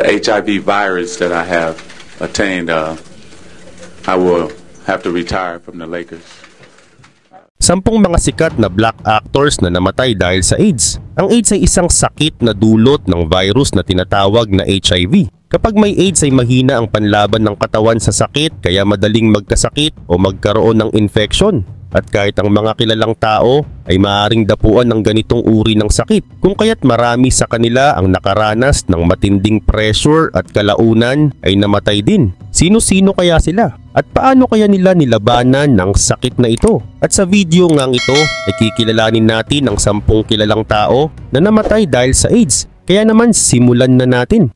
HIV virus that I have attained, I will have to retire from the Lakers. 10 mga sikat na black actors na namatay dahil sa AIDS. Ang AIDS ay isang sakit na dulot ng virus na tinatawag na HIV. Kapag may AIDS ay mahina ang panlaban ng katawan sa sakit kaya madaling magkasakit o magkaroon ng infection. At kahit ang mga kilalang tao ay maaaring dapuan ng ganitong uri ng sakit, kung kaya't marami sa kanila ang nakaranas ng matinding pressure at kalaunan ay namatay din. Sino-sino kaya sila? At paano kaya nila nilabanan ng sakit na ito? At sa video ngang ito ay kikilalanin natin ang 10 kilalang tao na namatay dahil sa AIDS. Kaya naman simulan na natin.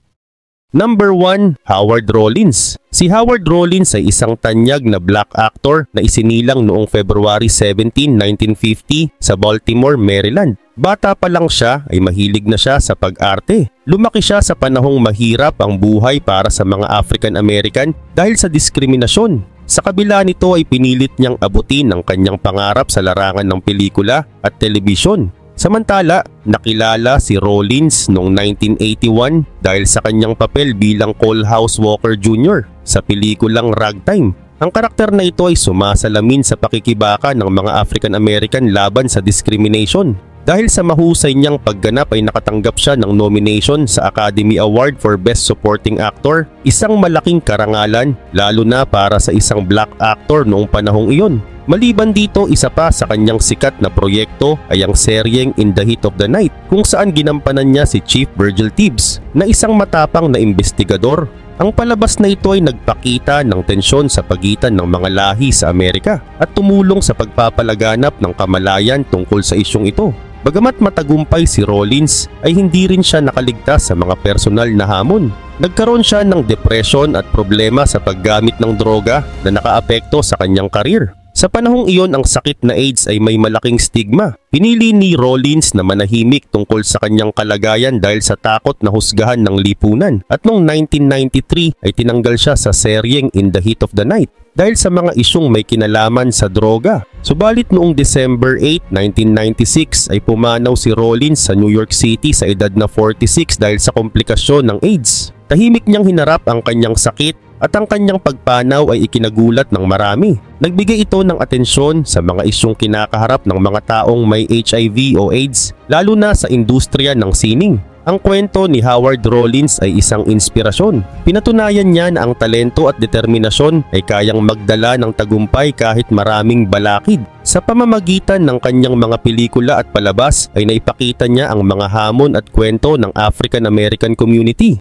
Number 1, Howard Rollins. Si Howard Rollins ay isang tanyag na black actor na isinilang noong February 17, 1950 sa Baltimore, Maryland. Bata pa lang siya ay mahilig na siya sa pag-arte. Lumaki siya sa panahong mahirap ang buhay para sa mga African American dahil sa diskriminasyon. Sa kabila nito ay pinilit niyang abutin ang kanyang pangarap sa larangan ng pelikula at telebisyon. Samantala, nakilala si Rollins noong 1981 dahil sa kanyang papel bilang Cole House Walker Jr. sa pelikulang Ragtime. Ang karakter na ito ay sumasalamin sa pakikibaka ng mga African American laban sa discrimination. Dahil sa mahusay niyang pagganap ay nakatanggap siya ng nomination sa Academy Award for Best Supporting Actor, isang malaking karangalan lalo na para sa isang black actor noong panahong iyon. Maliban dito, isa pa sa kanyang sikat na proyekto ay ang seryeng In the Heat of the Night kung saan ginampanan niya si Chief Virgil Tibbs na isang matapang na investigador. Ang palabas na ito ay nagpakita ng tensyon sa pagitan ng mga lahi sa Amerika at tumulong sa pagpapalaganap ng kamalayan tungkol sa isyong ito. Bagamat matagumpay si Rollins ay hindi rin siya nakaligtas sa mga personal na hamon. Nagkaroon siya ng depression at problema sa paggamit ng droga na nakaapekto sa kanyang karir. Sa panahong iyon, ang sakit na AIDS ay may malaking stigma. Pinili ni Rollins na manahimik tungkol sa kanyang kalagayan dahil sa takot na husgahan ng lipunan. At noong 1993 ay tinanggal siya sa seryeng In the Heat of the Night dahil sa mga isyong may kinalaman sa droga. Subalit noong December 8, 1996 ay pumanaw si Rollins sa New York City sa edad na 46 dahil sa komplikasyon ng AIDS. Tahimik niyang hinarap ang kanyang sakit at ang kanyang pagpanaw ay ikinagulat ng marami. Nagbigay ito ng atensyon sa mga isyong kinakaharap ng mga taong may HIV o AIDS, lalo na sa industriya ng sining. Ang kwento ni Howard Rollins ay isang inspirasyon. Pinatunayan niya na ang talento at determinasyon ay kayang magdala ng tagumpay kahit maraming balakid. Sa pamamagitan ng kanyang mga pelikula at palabas ay naipakita niya ang mga hamon at kwento ng African American community.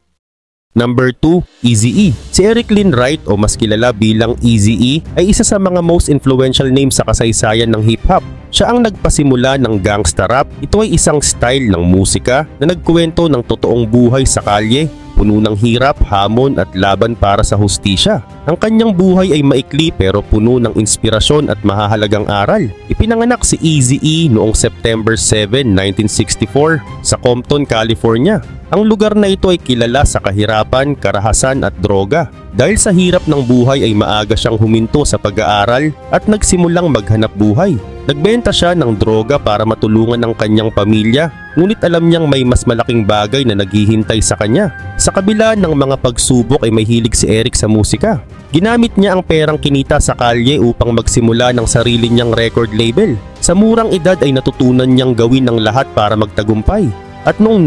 Number 2, Eazy-E. Si Eric Lynn Wright o mas kilala bilang Eazy-E ay isa sa mga most influential names sa kasaysayan ng hip-hop. Siya ang nagpasimula ng gangsta rap. Ito ay isang style ng musika na nagkuwento ng totoong buhay sa kalye, puno ng hirap, hamon at laban para sa hustisya. Ang kanyang buhay ay maikli pero puno ng inspirasyon at mahahalagang aral. Ipinanganak si Eazy-E noong September 7, 1964 sa Compton, California. Ang lugar na ito ay kilala sa kahirapan, karahasan at droga. Dahil sa hirap ng buhay ay maaga siyang huminto sa pag-aaral at nagsimulang maghanap buhay. Nagbenta siya ng droga para matulungan ang kanyang pamilya, ngunit alam niyang may mas malaking bagay na naghihintay sa kanya. Sa kabila ng mga pagsubok ay may hilig si Eric sa musika. Ginamit niya ang perang kinita sa kalye upang magsimula ng sarili niyang record label. Sa murang edad ay natutunan niyang gawin ang lahat para magtagumpay. At noong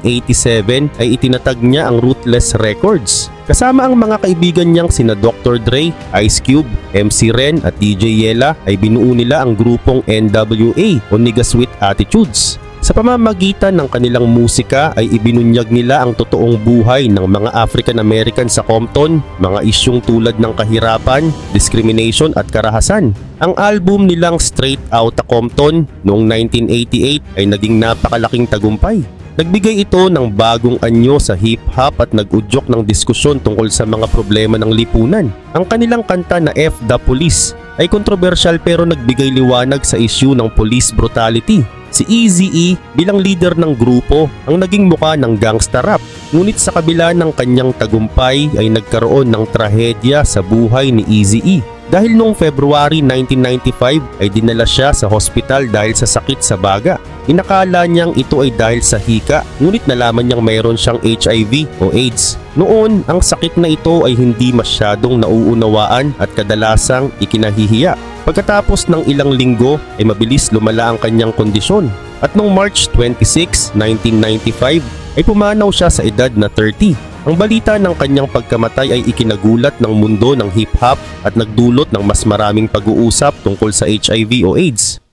1987 ay itinatag niya ang Ruthless Records. Kasama ang mga kaibigan niyang sina Dr. Dre, Ice Cube, MC Ren at DJ Yella ay binuo nila ang grupong NWA o Niggas with Attitudes. Sa pamamagitan ng kanilang musika ay ibinunyag nila ang totoong buhay ng mga African American sa Compton, mga isyung tulad ng kahirapan, discrimination at karahasan. Ang album nilang Straight Outta Compton noong 1988 ay naging napakalaking tagumpay. Nagbigay ito ng bagong anyo sa hip-hop at nag-udyok ng diskusyon tungkol sa mga problema ng lipunan. Ang kanilang kanta na F the Police ay kontrobersyal pero nagbigay liwanag sa issue ng police brutality. Si Eazy-E bilang leader ng grupo ang naging muka ng gangsta rap. Ngunit sa kabila ng kanyang tagumpay ay nagkaroon ng trahedya sa buhay ni Eazy-E. Dahil noong February 1995 ay dinala siya sa hospital dahil sa sakit sa baga. Inakala niyang ito ay dahil sa hika, ngunit nalaman niyang mayroon siyang HIV o AIDS. Noon, ang sakit na ito ay hindi masyadong nauunawaan at kadalasang ikinahihiya. Pagkatapos ng ilang linggo ay mabilis lumala ang kanyang kondisyon. At noong March 26, 1995 ay pumanaw siya sa edad na 30. Ang balita ng kanyang pagkamatay ay ikinagulat ng mundo ng hip-hop at nagdulot ng mas maraming pag-uusap tungkol sa HIV o AIDS.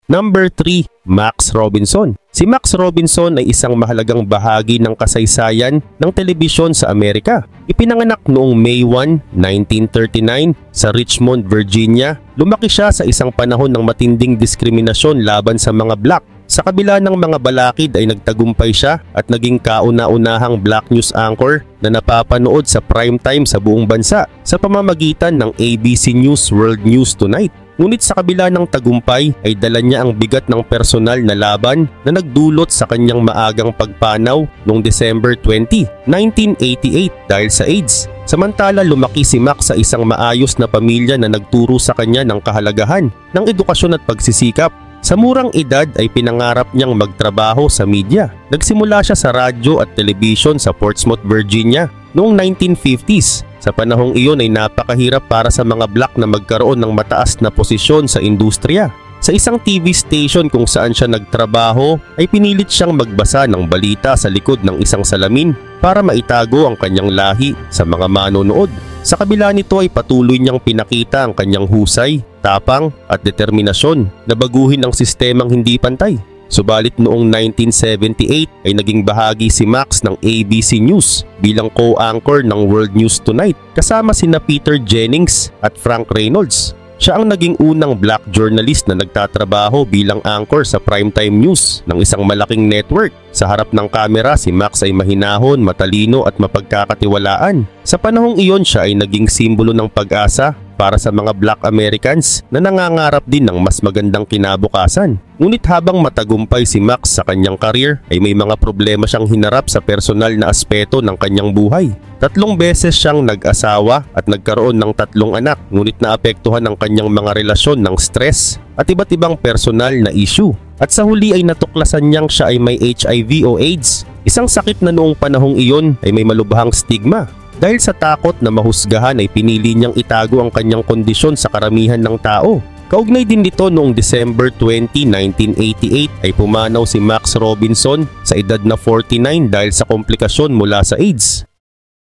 Number 3, Max Robinson. Si Max Robinson ay isang mahalagang bahagi ng kasaysayan ng telebisyon sa Amerika. Ipinanganak noong May 1, 1939 sa Richmond, Virginia. Lumaki siya sa isang panahon ng matinding diskriminasyon laban sa mga black. Sa kabila ng mga balakid ay nagtagumpay siya at naging kauna-unahang black news anchor na napapanood sa primetime sa buong bansa sa pamamagitan ng ABC News World News Tonight. Ngunit sa kabila ng tagumpay ay dala niya ang bigat ng personal na laban na nagdulot sa kanyang maagang pagpanaw noong December 20, 1988 dahil sa AIDS. Samantala lumaki si Max sa isang maayos na pamilya na nagturo sa kanya ng kahalagahan ng edukasyon at pagsisikap. Sa murang edad ay pinangarap niyang magtrabaho sa media. Nagsimula siya sa radyo at telebisyon sa Portsmouth, Virginia noong 1950s. Sa panahong iyon ay napakahirap para sa mga black na magkaroon ng mataas na posisyon sa industriya. Sa isang TV station kung saan siya nagtrabaho ay pinilit siyang magbasa ng balita sa likod ng isang salamin para maitago ang kanyang lahi sa mga manonood. Sa kabila nito ay patuloy niyang pinakita ang kanyang husay, tapang at determinasyon na baguhin ang sistemang hindi pantay. Subalit noong 1978 ay naging bahagi si Max ng ABC News bilang co-anchor ng World News Tonight kasama sina Peter Jennings at Frank Reynolds. Siya ang naging unang black journalist na nagtatrabaho bilang anchor sa primetime news ng isang malaking network. Sa harap ng kamera si Max ay mahinahon, matalino at mapagkakatiwalaan. Sa panahong iyon siya ay naging simbolo ng pag-asa para sa mga black Americans na nangangarap din ng mas magandang kinabukasan. Ngunit habang matagumpay si Max sa kanyang career ay may mga problema siyang hinarap sa personal na aspeto ng kanyang buhay. 3 beses siyang nag-asawa at nagkaroon ng 3 anak, ngunit naapektuhan ang kanyang mga relasyon ng stress at iba't ibang personal na issue. At sa huli ay natuklasan niyang siya ay may HIV o AIDS, isang sakit na noong panahong iyon ay may malubhang stigma. Dahil sa takot na mahusgahan ay pinili niyang itago ang kanyang kondisyon sa karamihan ng tao. Kaugnay din nito noong December 20, 1988 ay pumanaw si Max Robinson sa edad na 49 dahil sa komplikasyon mula sa AIDS.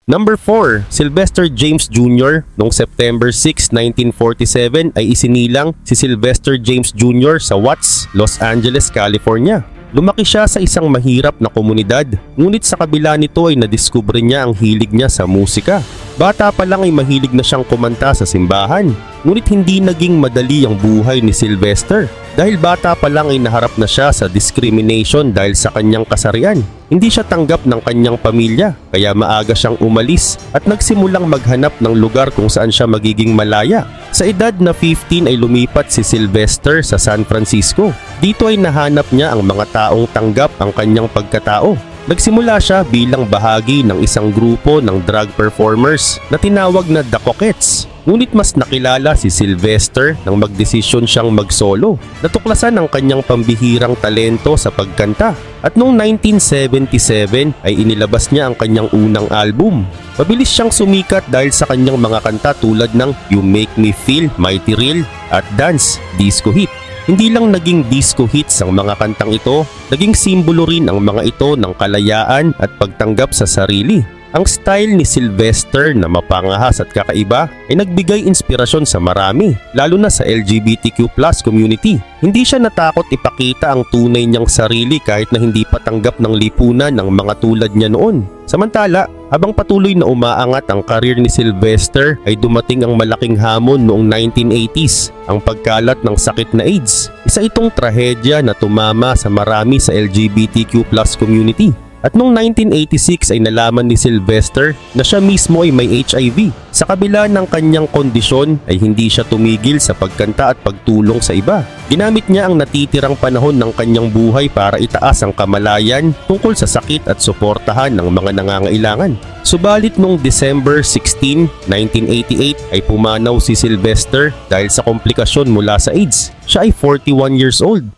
Number 4, Sylvester James Jr. Noong September 6, 1947 ay isinilang si Sylvester James Jr. sa Watts, Los Angeles, California. Lumaki siya sa isang mahirap na komunidad, ngunit sa kabila nito ay nadiskubre niya ang hilig niya sa musika. Bata pa lang ay mahilig na siyang kumanta sa simbahan, ngunit hindi naging madali ang buhay ni Sylvester. Dahil bata pa lang ay naharap na siya sa discrimination dahil sa kanyang kasarian. Hindi siya tanggap ng kanyang pamilya, kaya maaga siyang umalis at nagsimulang maghanap ng lugar kung saan siya magiging malaya. Sa edad na 15 ay lumipat si Sylvester sa San Francisco. Dito ay nahanap niya ang mga taong tanggap ang kanyang pagkatao. Nagsimula siya bilang bahagi ng isang grupo ng drag performers na tinawag na The Coquettes. Ngunit mas nakilala si Sylvester nang magdesisyon siyang mag-solo. Natuklasan ang kanyang pambihirang talento sa pagkanta at noong 1977 ay inilabas niya ang kanyang unang album. Mabilis siyang sumikat dahil sa kanyang mga kanta tulad ng You Make Me Feel Mighty Real at Dance, disco hit. Hindi lang naging disco hits ang mga kantang ito, naging simbolo rin ang mga ito ng kalayaan at pagtanggap sa sarili. Ang style ni Sylvester na mapangahas at kakaiba ay nagbigay inspirasyon sa marami, lalo na sa LGBTQ+ community. Hindi siya natakot ipakita ang tunay niyang sarili kahit na hindi patanggap ng lipunan ng mga tulad niya noon. Samantala, habang patuloy na umaangat ang karir ni Sylvester ay dumating ang malaking hamon noong 1980s, ang pagkalat ng sakit na AIDS. Isa itong trahedya na tumama sa marami sa LGBTQ+ community. At noong 1986 ay nalaman ni Sylvester na siya mismo ay may HIV. Sa kabila ng kanyang kondisyon ay hindi siya tumigil sa pagkanta at pagtulong sa iba. Ginamit niya ang natitirang panahon ng kanyang buhay para itaas ang kamalayan tungkol sa sakit at suportahan ng mga nangangailangan. Subalit noong December 16, 1988 ay pumanaw si Sylvester dahil sa komplikasyon mula sa AIDS. Siya ay 41 years old.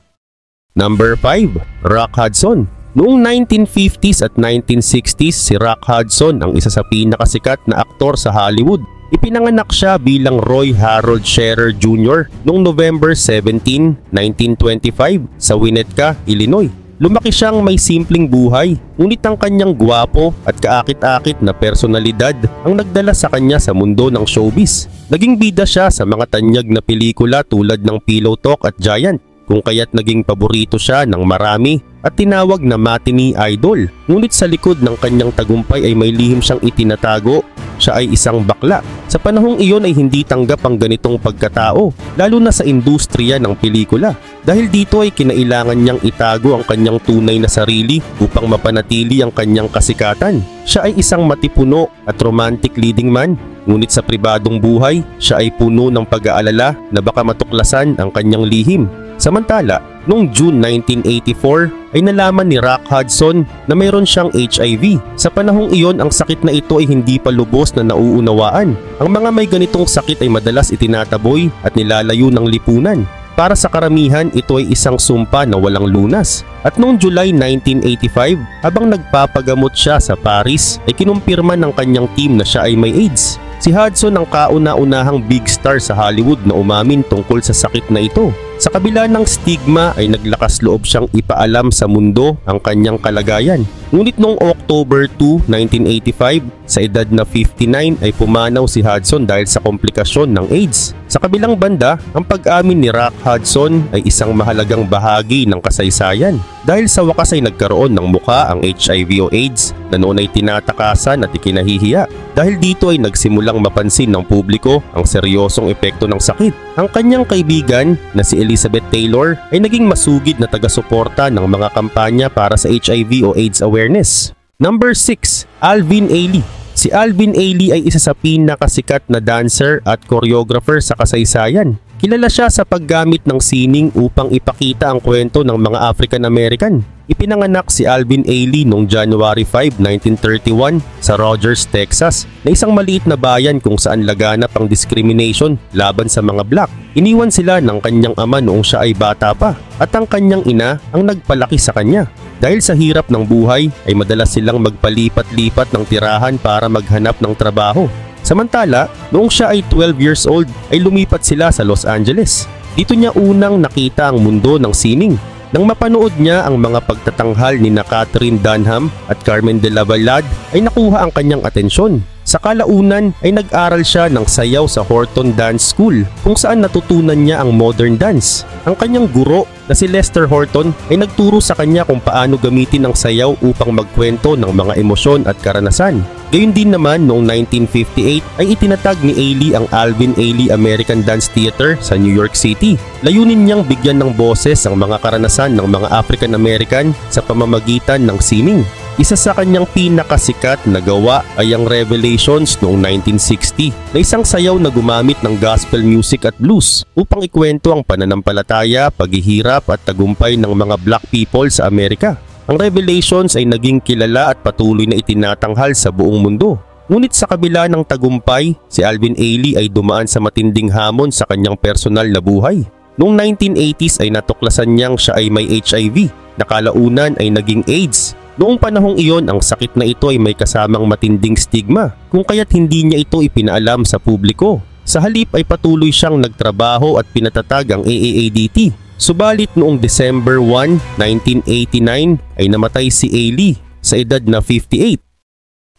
Number 5. Rock Hudson. Noong 1950s at 1960s, si Rock Hudson ang isa sa pinakasikat na aktor sa Hollywood. Ipinanganak siya bilang Roy Harold Scherer Jr. noong November 17, 1925 sa Winnetka, Illinois. Lumaki siyang may simpleng buhay, ngunit ang kanyang gwapo at kaakit-akit na personalidad ang nagdala sa kanya sa mundo ng showbiz. Naging bida siya sa mga tanyag na pelikula tulad ng Pillow Talk at Giant, kung kaya't naging paborito siya ng marami at tinawag na matinee idol. Ngunit sa likod ng kanyang tagumpay ay may lihim siyang itinatago. Siya ay isang bakla. Sa panahong iyon ay hindi tanggap ang ganitong pagkatao, lalo na sa industriya ng pelikula. Dahil dito ay kinailangan niyang itago ang kanyang tunay na sarili upang mapanatili ang kanyang kasikatan. Siya ay isang matipuno at romantic leading man, ngunit sa pribadong buhay, siya ay puno ng pag-aalala na baka matuklasan ang kanyang lihim. Samantala, noong June 1984 ay nalaman ni Rock Hudson na mayroon siyang HIV. Sa panahong iyon, ang sakit na ito ay hindi pa lubos na nauunawaan. Ang mga may ganitong sakit ay madalas itinataboy at nilalayo ng lipunan. Para sa karamihan, ito ay isang sumpa na walang lunas. At noong July 1985, habang nagpapagamot siya sa Paris, ay kinumpirma ng kanyang team na siya ay may AIDS. Si Hudson ang kauna-unahang big star sa Hollywood na umamin tungkol sa sakit na ito. Sa kabila ng stigma ay naglakas loob siyang ipaalam sa mundo ang kanyang kalagayan. Ngunit noong October 2, 1985, sa edad na 59 ay pumanaw si Hudson dahil sa komplikasyon ng AIDS. Sa kabilang banda, ang pag-amin ni Rock Hudson ay isang mahalagang bahagi ng kasaysayan. Dahil sa wakas ay nagkaroon ng muka ang HIV o AIDS na noon ay tinatakasan at ikinahihiya. Dahil dito ay nagsimulang mapansin ng publiko ang seryosong epekto ng sakit. Ang kanyang kaibigan na si Elizabeth Taylor ay naging masugid na taga-suporta ng mga kampanya para sa HIV o AIDS awareness. Number 6. Alvin Ailey. Si Alvin Ailey ay isa sa pinakasikat na dancer at choreographer sa kasaysayan. Kilala siya sa paggamit ng sining upang ipakita ang kwento ng mga African American. Ipinanganak si Alvin Ailey noong January 5, 1931 sa Rogers, Texas, na isang maliit na bayan kung saan laganap ang discrimination laban sa mga black. Iniwan sila ng kanyang ama noong siya ay bata pa at ang kanyang ina ang nagpalaki sa kanya. Dahil sa hirap ng buhay ay madalas silang magpalipat-lipat ng tirahan para maghanap ng trabaho. Samantala, noong siya ay 12 years old ay lumipat sila sa Los Angeles. Dito niya unang nakita ang mundo ng sining. Nang mapanood niya ang mga pagtatanghal ni Catherine Dunham at Carmen de la Vallade ay nakuha ang kanyang atensyon. Sa kalaunan ay nag-aral siya ng sayaw sa Horton Dance School kung saan natutunan niya ang modern dance. Ang kanyang guro na si Lester Horton ay nagturo sa kanya kung paano gamitin ang sayaw upang magkwento ng mga emosyon at karanasan. Gayun din naman noong 1958 ay itinatag ni Ailey ang Alvin Ailey American Dance Theater sa New York City. Layunin niyang bigyan ng boses ang mga karanasan ng mga African American sa pamamagitan ng sining. Isa sa kanyang pinakasikat na gawa ay ang Revelations noong 1960 na isang sayaw na gumamit ng gospel music at blues upang ikwento ang pananampalataya, paghihirap at tagumpay ng mga black people sa Amerika. Ang Revelations ay naging kilala at patuloy na itinatanghal sa buong mundo. Ngunit sa kabila ng tagumpay, si Alvin Ailey ay dumaan sa matinding hamon sa kanyang personal na buhay. Noong 1980s ay natuklasan niyang siya ay may HIV, na kalaunan ay naging AIDS. Noong panahong iyon, ang sakit na ito ay may kasamang matinding stigma, kung kaya't hindi niya ito ipinaalam sa publiko. Sa halip ay patuloy siyang nagtrabaho at pinatatag ang AAADT. Subalit noong December 1, 1989 ay namatay si Ailey sa edad na 58.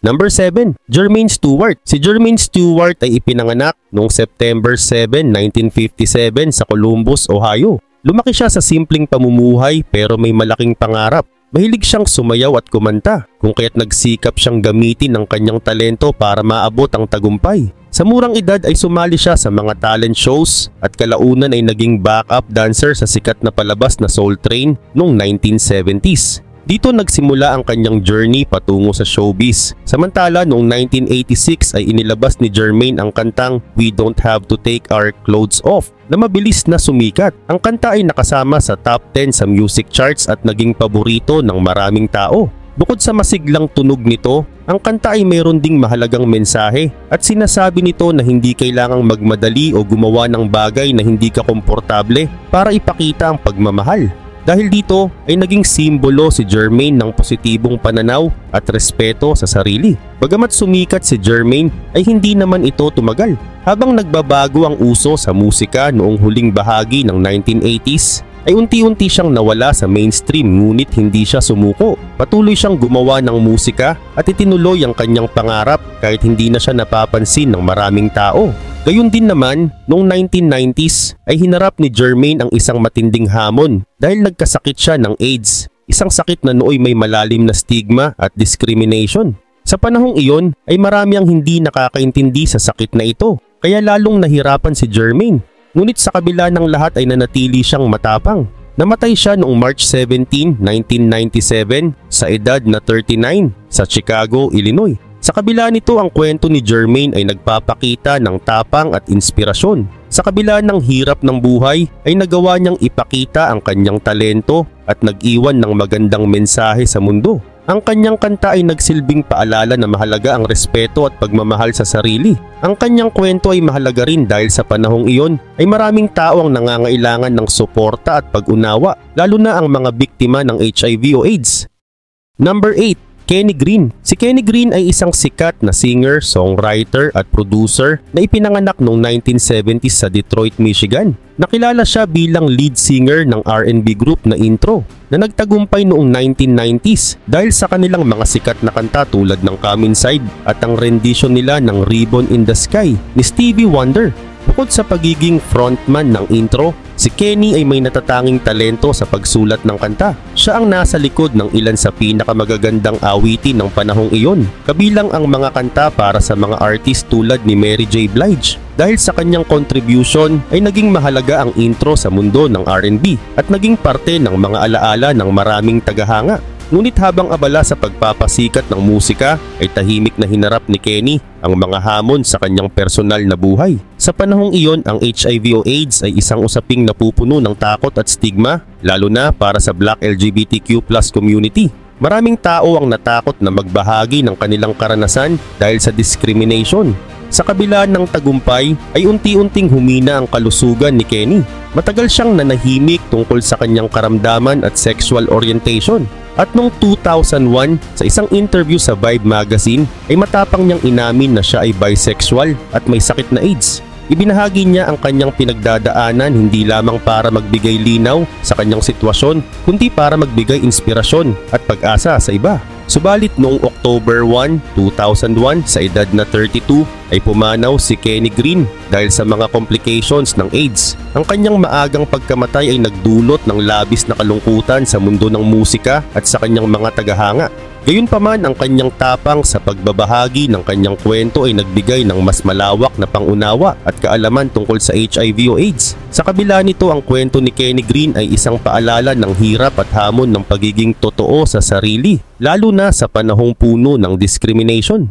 Number 7. Jermaine Stewart. Si Jermaine Stewart ay ipinanganak noong September 7, 1957 sa Columbus, Ohio. Lumaki siya sa simpleng pamumuhay pero may malaking pangarap. Mahilig siyang sumayaw at kumanta, kung kaya't nagsikap siyang gamitin ang kanyang talento para maabot ang tagumpay. Sa murang edad ay sumali siya sa mga talent shows at kalaunan ay naging backup dancer sa sikat na palabas na Soul Train noong 1970s. Dito nagsimula ang kanyang journey patungo sa showbiz. Samantala noong 1986 ay inilabas ni Jermaine ang kantang We Don't Have to Take Our Clothes Off na mabilis na sumikat. Ang kanta ay nakasama sa top 10 sa music charts at naging paborito ng maraming tao. Bukod sa masiglang tunog nito, ang kanta ay mayroon ding mahalagang mensahe at sinasabi nito na hindi kailangang magmadali o gumawa ng bagay na hindi ka komportable para ipakita ang pagmamahal. Dahil dito ay naging simbolo si Jermaine ng positibong pananaw at respeto sa sarili. Bagamat sumikat si Jermaine ay hindi naman ito tumagal. Habang nagbabago ang uso sa musika noong huling bahagi ng 1980s, ay unti-unti siyang nawala sa mainstream ngunit hindi siya sumuko. Patuloy siyang gumawa ng musika at itinuloy ang kanyang pangarap kahit hindi na siya napapansin ng maraming tao. Gayun din naman, noong 1990s ay hinarap ni Jermaine ang isang matinding hamon dahil nagkasakit siya ng AIDS, isang sakit na nooy may malalim na stigma at discrimination. Sa panahong iyon ay marami ang hindi nakakaintindi sa sakit na ito, kaya lalong nahirapan si Jermaine. Ngunit sa kabila ng lahat ay nanatili siyang matapang. Namatay siya noong March 17, 1997 sa edad na 39 sa Chicago, Illinois. Sa kabila nito, ang kwento ni Jermaine ay nagpapakita ng tapang at inspirasyon. Sa kabila ng hirap ng buhay ay nagawa niyang ipakita ang kanyang talento at nag-iwan ng magandang mensahe sa mundo. Ang kanyang kanta ay nagsilbing paalala na mahalaga ang respeto at pagmamahal sa sarili. Ang kanyang kwento ay mahalaga rin dahil sa panahong iyon ay maraming tao ang nangangailangan ng suporta at pag-unawa, lalo na ang mga biktima ng HIV o AIDS. Number 8. Kenny Green. Si Kenny Green ay isang sikat na singer, songwriter at producer na ipinanganak noong 1970s sa Detroit, Michigan. Nakilala siya bilang lead singer ng R&B group na Intro na nagtagumpay noong 1990s dahil sa kanilang mga sikat na kanta tulad ng Come Inside at ang rendition nila ng Ribbon in the Sky ni Stevie Wonder. Bukod sa pagiging frontman ng Intro, si Kenny ay may natatanging talento sa pagsulat ng kanta. Siya ang nasa likod ng ilan sa pinakamagagandang awitin ng panahong iyon, kabilang ang mga kanta para sa mga artist tulad ni Mary J. Blige. Dahil sa kanyang contribution ay naging mahalaga ang Intro sa mundo ng R&B at naging parte ng mga alaala ng maraming tagahanga. Ngunit habang abala sa pagpapasikat ng musika ay tahimik na hinarap ni Kenny ang mga hamon sa kanyang personal na buhay. Sa panahong iyon, ang HIV o AIDS ay isang usaping napupuno ng takot at stigma, lalo na para sa Black LGBTQ+ community. Maraming tao ang natakot na magbahagi ng kanilang karanasan dahil sa discrimination. Sa kabila ng tagumpay ay unti-unting humina ang kalusugan ni Kenny. Matagal siyang nanahimik tungkol sa kanyang karamdaman at sexual orientation. At noong 2001, sa isang interview sa Vibe magazine, ay matapang niyang inamin na siya ay bisexual at may sakit na AIDS. Ibinahagi niya ang kanyang pinagdadaanan hindi lamang para magbigay linaw sa kanyang sitwasyon, kundi para magbigay inspirasyon at pag-asa sa iba. Subalit noong October 1, 2001 sa edad na 32 ay pumanaw si Kenny Green dahil sa mga complications ng AIDS. Ang kanyang maagang pagkamatay ay nagdulot ng labis na kalungkutan sa mundo ng musika at sa kanyang mga tagahanga. Gayunpaman, ang kanyang tapang sa pagbabahagi ng kanyang kwento ay nagbigay ng mas malawak na pangunawa at kaalaman tungkol sa HIV o AIDS. Sa kabila nito, ang kwento ni Kenny Green ay isang paalala ng hirap at hamon ng pagiging totoo sa sarili, lalo na sa panahong puno ng discrimination.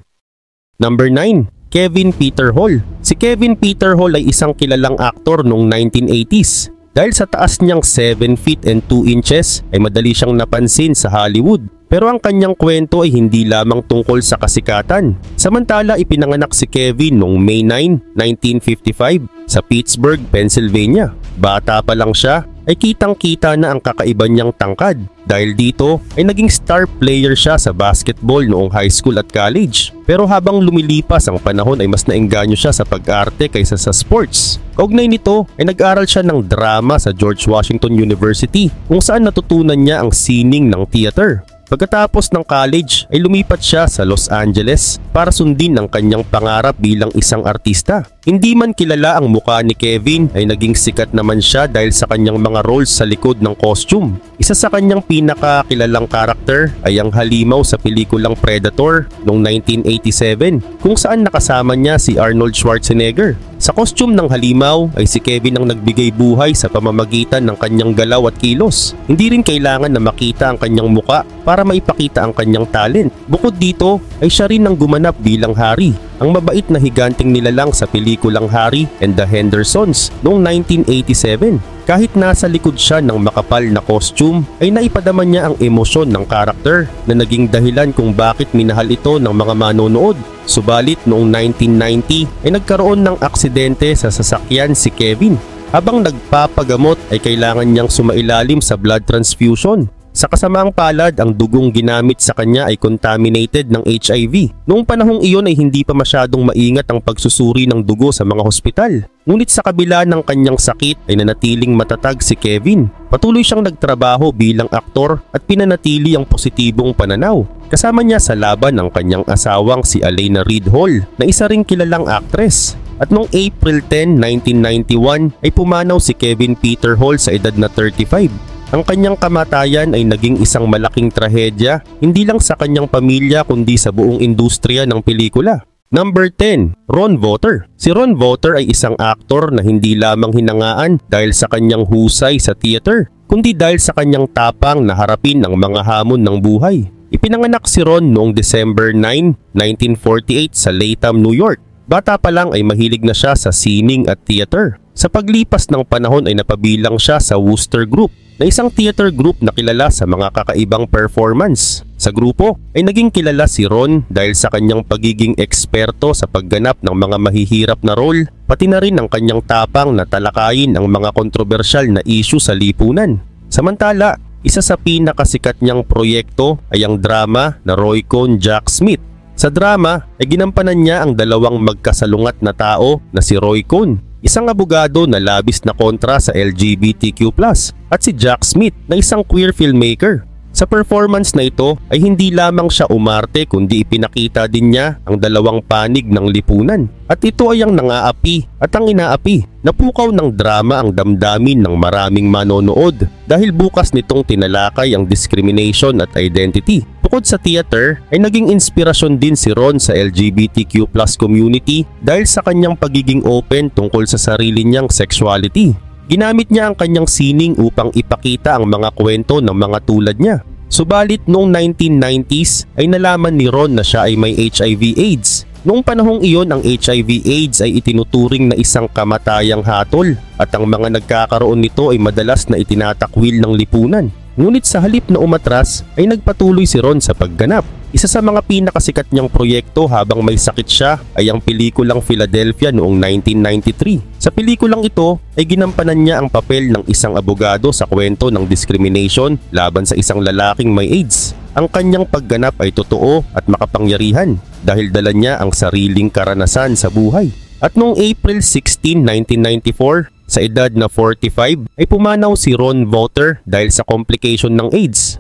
Number 9. Kevin Peter Hall. Si Kevin Peter Hall ay isang kilalang aktor noong 1980s. Dahil sa taas niyang 7 feet and 2 inches ay madali siyang napansin sa Hollywood. Pero ang kanyang kwento ay hindi lamang tungkol sa kasikatan. Samantala, ipinanganak si Kevin noong May 9, 1955 sa Pittsburgh, Pennsylvania. Bata pa lang siya ay kitang-kita na ang kakaiba niyang tangkad. Dahil dito ay naging star player siya sa basketball noong high school at college. Pero habang lumilipas ang panahon ay mas naengganyo siya sa pag-arte kaysa sa sports. Kaugnay nito ay nag-aral siya ng drama sa George Washington University kung saan natutunan niya ang sining ng theater. Pagkatapos ng college ay lumipat siya sa Los Angeles para sundin ang kanyang pangarap bilang isang artista. Hindi man kilala ang mukha ni Kevin ay naging sikat naman siya dahil sa kanyang mga roles sa likod ng costume. Isa sa kanyang pinakakilalang karakter ay ang halimaw sa pelikulang Predator noong 1987 kung saan nakasama niya si Arnold Schwarzenegger. Sa costume ng halimaw ay si Kevin ang nagbigay buhay sa pamamagitan ng kanyang galaw at kilos. Hindi rin kailangan na makita ang kanyang muka para maipakita ang kanyang talent. Bukod dito ay siya rin ang gumanap bilang Harry, ang mabait na higanting nilalang sa pelikulang Harry and the Hendersons noong 1987. Kahit nasa likod siya ng makapal na costume ay naipadama niya ang emosyon ng karakter na naging dahilan kung bakit minahal ito ng mga manonood. Subalit noong 1990 ay nagkaroon ng aksidente sa sasakyan si Kevin. Habang nagpapagamot ay kailangan niyang sumailalim sa blood transfusion. Sa kasamaang palad, ang dugong ginamit sa kanya ay contaminated ng HIV. Noong panahong iyon ay hindi pa masyadong maingat ang pagsusuri ng dugo sa mga hospital. Ngunit sa kabila ng kanyang sakit ay nanatiling matatag si Kevin. Patuloy siyang nagtrabaho bilang aktor at pinanatili ang positibong pananaw. Kasama niya sa laban ang kanyang asawang si Alaina Reed Hall na isa ring kilalang aktres. At noong April 10, 1991 ay pumanaw si Kevin Peter Hall sa edad na 35. Ang kanyang kamatayan ay naging isang malaking trahedya hindi lang sa kanyang pamilya kundi sa buong industriya ng pelikula. Number 10, Ron Voter. Si Ron Voter ay isang aktor na hindi lamang hinangaan dahil sa kanyang husay sa theater, kundi dahil sa kanyang tapang na harapin ang mga hamon ng buhay. Ipinanganak si Ron noong December 9, 1948 sa Latham, New York. Bata pa lang ay mahilig na siya sa sining at theater. Sa paglipas ng panahon ay napabilang siya sa Wooster Group, na isang theater group na kilala sa mga kakaibang performance. Sa grupo ay naging kilala si Ron dahil sa kanyang pagiging eksperto sa pagganap ng mga mahihirap na role, pati na rin ang kanyang tapang na talakayin ang mga kontrobersyal na issue sa lipunan. Samantala, isa sa pinakasikat niyang proyekto ay ang drama na Roy Cohn Jack Smith. Sa drama ay ginampanan niya ang dalawang magkasalungat na tao na si Roy Cohn, isang abogado na labis na kontra sa LGBTQ+, at si Jack Smith na isang queer filmmaker. Sa performance na ito ay hindi lamang siya umarte kundi ipinakita din niya ang dalawang panig ng lipunan. At ito ay ang nangaapi at ang inaapi. Napukaw ng drama ang damdamin ng maraming manonood dahil bukas nitong tinalakay ang discrimination at identity. Bukod sa theater ay naging inspirasyon din si Ron sa LGBTQ+ community dahil sa kanyang pagiging open tungkol sa sarili niyang sexuality. Ginamit niya ang kanyang sining upang ipakita ang mga kwento ng mga tulad niya. Subalit noong 1990s ay nalaman ni Ron na siya ay may HIV/AIDS. Noong panahong iyon ang HIV/AIDS ay itinuturing na isang kamatayang hatol at ang mga nagkakaroon nito ay madalas na itinatakwil ng lipunan. Ngunit sa halip na umatras ay nagpatuloy si Ron sa pagganap. Isa sa mga pinakasikat niyang proyekto habang may sakit siya ay ang pelikulang Philadelphia noong 1993. Sa pelikulang ito ay ginampanan niya ang papel ng isang abogado sa kwento ng discrimination laban sa isang lalaking may AIDS. Ang kanyang pagganap ay totoo at makapangyarihan dahil dala niya ang sariling karanasan sa buhay. At noong April 16, 1994, sa edad na 45 ay pumanaw si Ron Voter dahil sa complication ng AIDS.